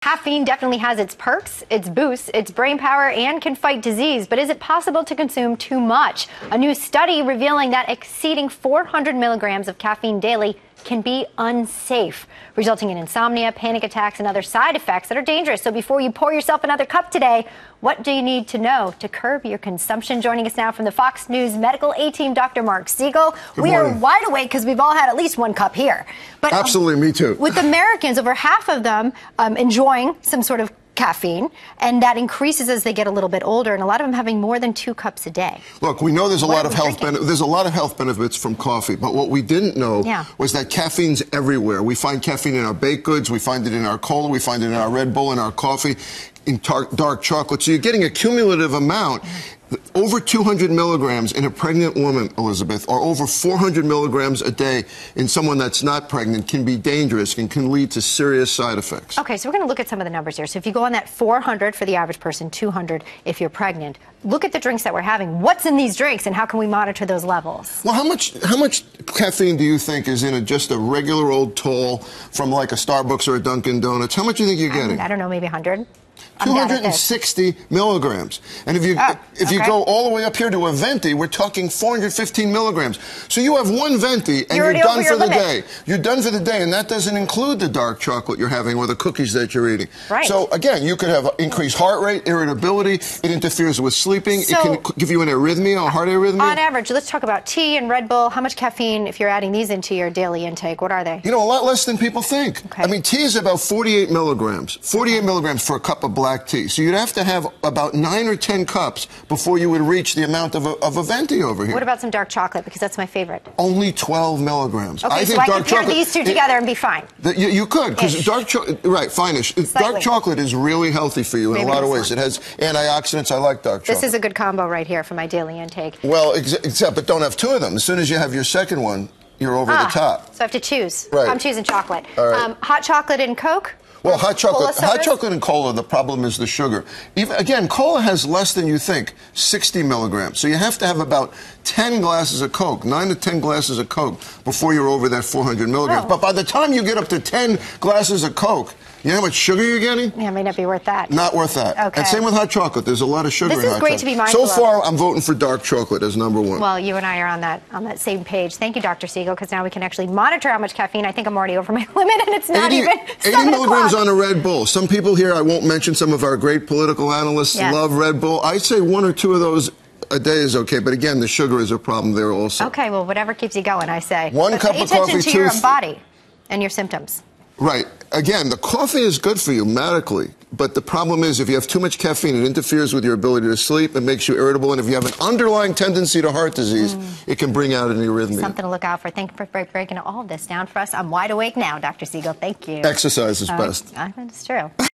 Caffeine definitely has its perks, its boosts, its brain power, and can fight disease. But is it possible to consume too much? A new study revealing that exceeding 400 milligrams of caffeine daily can be unsafe, resulting in insomnia, panic attacks, and other side effects that are dangerous. So before you pour yourself another cup today, what do you need to know to curb your consumption? Joining us now from the Fox News Medical A-Team, Dr. Marc Siegel. We are wide awake because we've all had at least one cup here. But absolutely, me too. With Americans, over half of them enjoying some sort of caffeine, and that increases as they get a little bit older, and a lot of them having more than 2 cups a day. Look, we know there's a lot of health benefits from coffee, but what we didn't know was that caffeine's everywhere. We find caffeine in our baked goods, we find it in our cola, we find it in our Red Bull, in our coffee, in dark chocolate. So you're getting a cumulative amount. Over 200 milligrams in a pregnant woman, Elisabeth, or over 400 milligrams a day in someone that's not pregnant can be dangerous and can lead to serious side effects. Okay, so we're going to look at some of the numbers here. So if you go on that 400 for the average person, 200 if you're pregnant, look at the drinks that we're having. What's in these drinks and how can we monitor those levels? Well, how much caffeine do you think is in just a regular old tall from like a Starbucks or a Dunkin' Donuts? How much do you think you're getting? I don't know, maybe 100. 260 milligrams. And if you go all the way up here to a venti, we're talking 415 milligrams. So you have one venti and you're done for the day. You're done for the day, and that doesn't include the dark chocolate you're having or the cookies that you're eating. Right. So again, you could have increased heart rate, irritability, it interferes with sleeping, it can give you an arrhythmia, a heart arrhythmia. On average, let's talk about tea and Red Bull. How much caffeine, if you're adding these into your daily intake, what are they? You know, a lot less than people think. Okay. I mean, tea is about 48 milligrams. 48 milligrams for a cup of black tea. So you'd have to have about 9 or 10 cups before you would reach the amount of a venti over here. What about some dark chocolate? Because that's my favorite. Only 12 milligrams. Okay, so I can pair these two together and be fine. You could, because dark chocolate, right, fine-ish. Dark chocolate is really healthy for you in a lot of ways. It has antioxidants. I like dark chocolate. This is a good combo right here for my daily intake. Well, except, but don't have 2 of them. As soon as you have your second one, you're over the top. So I have to choose. Right. I'm choosing chocolate. All right. Hot chocolate and Coke? Well, hot chocolate and cola, the problem is the sugar. Again, cola has less than you think, 60 milligrams. So you have to have about 10 glasses of Coke, 9 to 10 glasses of Coke before you're over that 400 milligrams. But by the time you get up to 10 glasses of Coke, you know how much sugar you're getting? Yeah, it may not be worth that. Not worth that. Okay. And same with hot chocolate. There's a lot of sugar in hot chocolate. This is great to be mindful of. So far, I'm voting for dark chocolate as #1. Well, you and I are on that same page. Thank you, Dr. Siegel, because now we can actually monitor how much caffeine. I think I'm already over my limit, and it's not even 80 milligrams on a Red Bull. Some people here, I won't mention, some of our great political analysts love Red Bull. I'd say 1 or 2 of those a day is okay, but again, the sugar is a problem there also. Okay, well, whatever keeps you going, I say. One cup of coffee, pay attention to your body and your symptoms. Right. Again, the coffee is good for you medically, but the problem is if you have too much caffeine, it interferes with your ability to sleep, it makes you irritable, and if you have an underlying tendency to heart disease, it can bring out an arrhythmia. Something to look out for. Thank you for breaking all of this down for us. I'm wide awake now, Dr. Siegel. Thank you. Exercise is best. That's true.